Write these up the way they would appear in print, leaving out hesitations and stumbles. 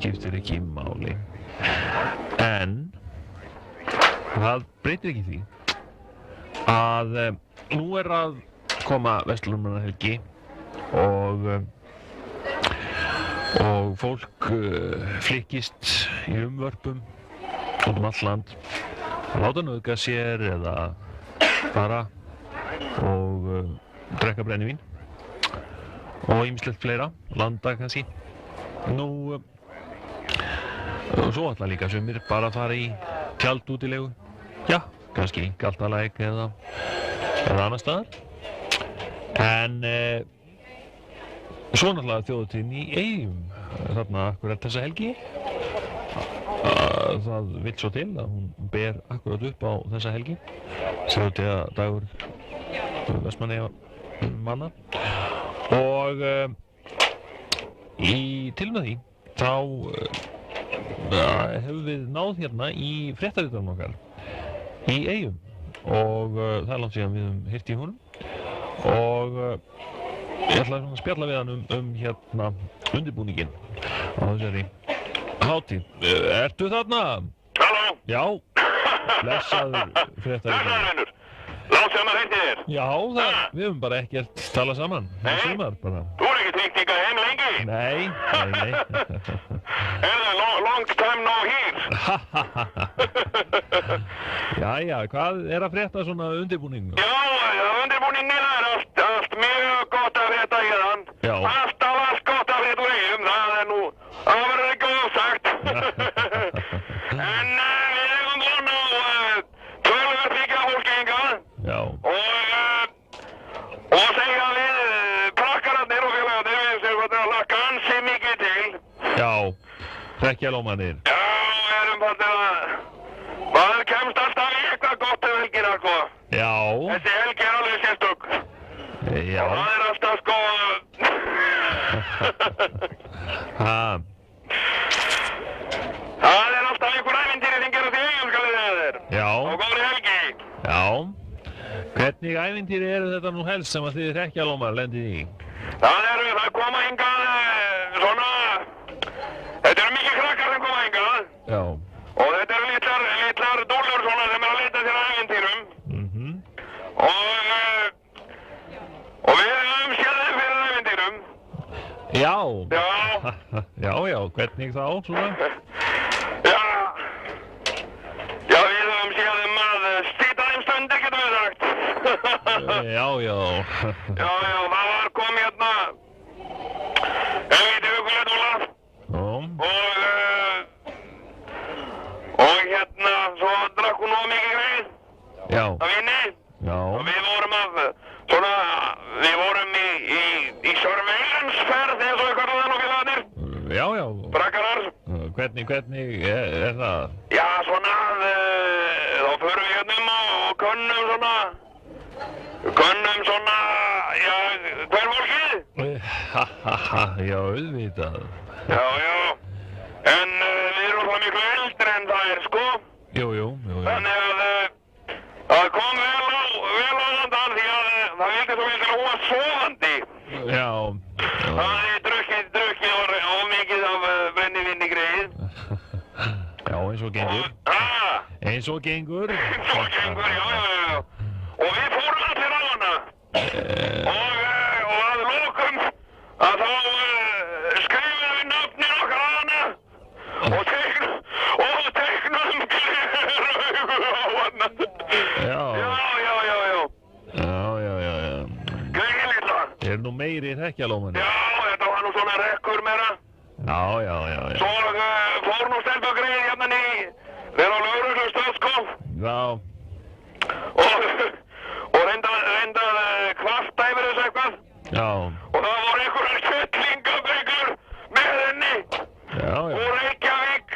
skiptir ekki máli. En það breytir ekki því að nú að koma verslunarmannahelgi og fólk flykkist í umvörpum út allt land að láta nauðga sér eða fara og drekka brennivín og ýmislegt fleira, landa kannski. Nú, svo ætla líka sumir bara að fara í tjaldútilegu, já, kannski Galtalæk eða annar staðar. En svo náttúrulega þjóðhátíðin í Eyjum, þarna akkurat þessa helgi. Það vill svo til að hún ber akkurat upp á þessa helgi, þjóðhátíðardagur Vestmannaeyjamanna. Og til með því þá hefur við náð hérna í fréttaritanum okkar í Eyjum og það langt síðan við höfum heyrt í honum og ég ætla að spjalla við hann hérna undirbúninginn á þessari hátíð. Ertu þarna? Halló? Já, blessaður fréttaritanum. Langt saman heiti þér? Já, við höfum bara ekkert talað saman. Sumar bara. Þú ekki tengt hingað heim lengi? Nei. Long time no here. Jæja, hvað að frétta svona undirbúning? Já, undirbúningin allt mjög gott að frétta héðan. Já. Allt gott að frétta úr Eyjum, það verður ekki ósagt. En við eigum von á töluvert mikið af fólki hingað. Já. Og segja við prakkararnir og félagarnir við sem að hlakka ansi mikið til. Já, hrekkjalómanir. Já, við erum að maður kemst alltaf í eitthvað gott helgina, sko. Já. Þessi helgi alveg sérstök. Já. Og það alltaf, sko... Það alltaf einhver ævintýri sem gerast í Eyjum, skal ég segja þér. Já. Og góðri helgi. Já. Hvernig ævintýri eru þetta nú helst sem að þið hrekkjalómar lendið í? Það koma hingað svona... Þetta eru mikið krakkar sem koma hingað. Já. Og þetta eru litlar dúllur svona sem að leita sér að ævintýrum. Og við höfum séð þeim fyrir ævintýrum. Já. Já. Já, hvernig þá, svona? Já, við höfum séð þeim að stýta þeim stundir, getum við sagt. Já. Já, það kom hérna helviti hugulegt Ólaf. Og hérna, svo drakk hún of mikið greið. Já. Af víni. Já. Og við vorum í surveillance-ferð eins og við kallum það nú félagarnir. Já. Brakkarar. Hvernig það? Já, svona, þá förum við hérna og könnum svona, já, hver fólkið? Já, auðvitað. Já. En við erum það miklu eldri en það sko. Jú. Þannig að það kom vel á þann því að það vildi svo vel til að hún var sofandi. Já. Það hefði drukkið og mikið af brennivíni greið. Já, eins og gengur. Eins og gengur, já. Og við fórum allir á hana. Og að lokum að þá skrifum við nöfnin okkar á hana og teiknum gleraugu á hana. Já. Greið litla. Nú meiri hrekkjalómanir. Já, þetta var nú svona rekkur meira. Já. Svo fór nú stelpugreið hérna þeir á lögreglustöð, sko. Já. Og reynda að kvarta yfir þessu eitthvað. Já. Og það voru einhverjar kettlingabryggur með henni. Já. Og Reykjavík.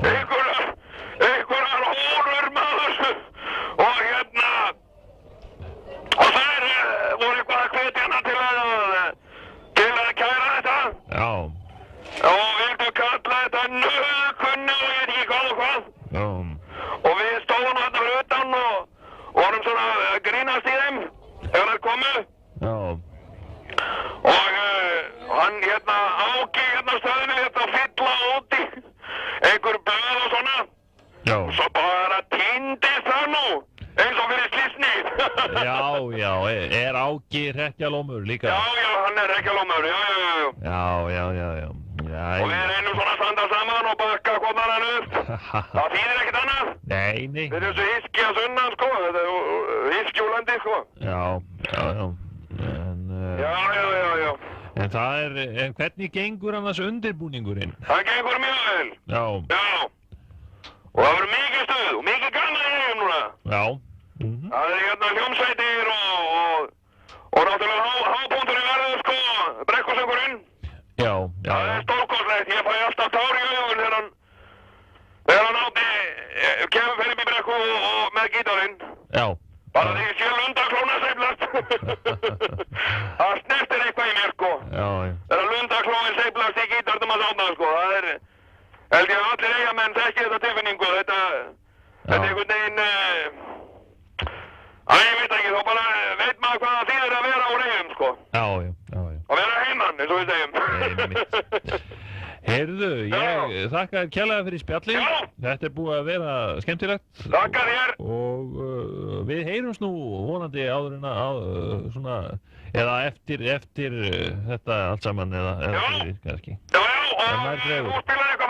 Einhverjar hórur maður. Og hérna. Og þær voru eitthvað að hvetja hana til að kæra þetta. Já. Og vildu kalla þetta nauðkunni og ég veit ekki hvað og hvað. Já. Og við stóðum hérna fyrir utan og vorum svona að grínast í þeim þegar þær komu. Já. einhver blöð og svona. Já. Svo bara týndist það nú, eins og fyrir slísni. Já, er Áki hrekkjalómur líka? Já, hann er hrekkjalómur, já. Já. Og við reynum svona að standa saman og bakka hvort annan upp. Það þýðir ekkert annað. Nei. Við erum þessu hyski að sunnan, sko, þetta er hyskjúlandi, sko. Já. Já. En hvernig gengur annars undirbúningurinn? Það gengur mjög vel. Já. Og það verður mikið stuð og mikið gaman í Eyjum núna. Já. Það er hérna hljómsveitir og náttúrulega hápunkturinn verður, sko, brekkusöngurinn. Já. Það er stórkostlegt, ég fæ alltaf tár í augun þegar hann átti kemur fyrir mig brekku og með gítarinn. Já. Bara því ég sé lundaklóna sveiflast. Það snertir eitthvað í mér, sko. Já. Þegar lundaklóin sveiflast í gítarnum að sána, sko, það er, held ég að allir Eyjamenn þekki þetta tilfinningu, þetta er einhvern veginn, ég veit ekki, þá bara veit maður hvað það þýðir að vera úr Eyjum, sko. Já. Og vera heimann, eins og við segjum. Einmitt. Heyrðu, ég þakka þér kærlega fyrir spjallið. Já. Þetta er búið að vera skemmtilegt. Þakka þér. Og við heyrumst nú vonandi áður en að svona, eða eftir þetta allt saman eða fyrir kannski. Já, og þú spilar eitthvað